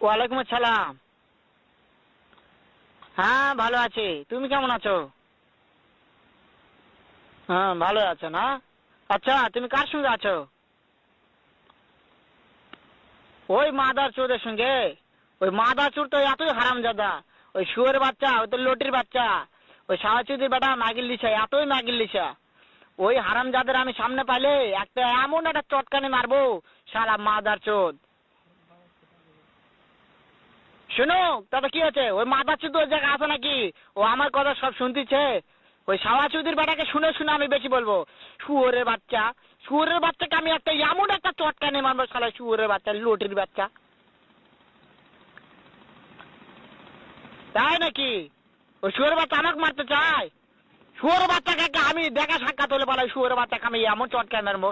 ওয়ালাইকুম আসসালাম। হ্যাঁ ভালো আছি, তুমি কেমন আছো? হ্যাঁ ভালো আছো না? আচ্ছা তুমি কার সঙ্গে আছো? ওই মাদার চোরের সঙ্গে। ওই মাদার চোর তো এতই হারামজাদা। ওই শুয়োর বাচ্চা, ওই তো লটির বাচ্চা, ওই সাহাচুদির বেটা মাগির লিসা, এতই মাগির লিসা। ওই হারামজাদের আমি সামনে পাইলে একটা এমন একটা চটকানি মারবো, শালা মাদার চোদ। শুনো, তবে কি আছে, ওই মাদার চোদ ওই জায়গায় আছে নাকি? ও আমার কথা সব শুনতেছে। ওই সাওয়াচুদির বেটাকে শুনে শুনে আমি বেশি বলবো। শুয়োরের বাচ্চা, শুয়োরের বাচ্চাকে আমি একটা এমন একটা চটকানি মারবো, শালা শুয়োরের বাচ্চা, লটির বাচ্চা। তাই নাকি? ওই শুয়োরের বাচ্চা আমাকে মারতে চায়? শুয়োরের বাচ্চাকে আমি দেখা সাক্ষাৎ হলে বলে শুয়োরের বাচ্চাকে আমি এমন চটকানি মারবো,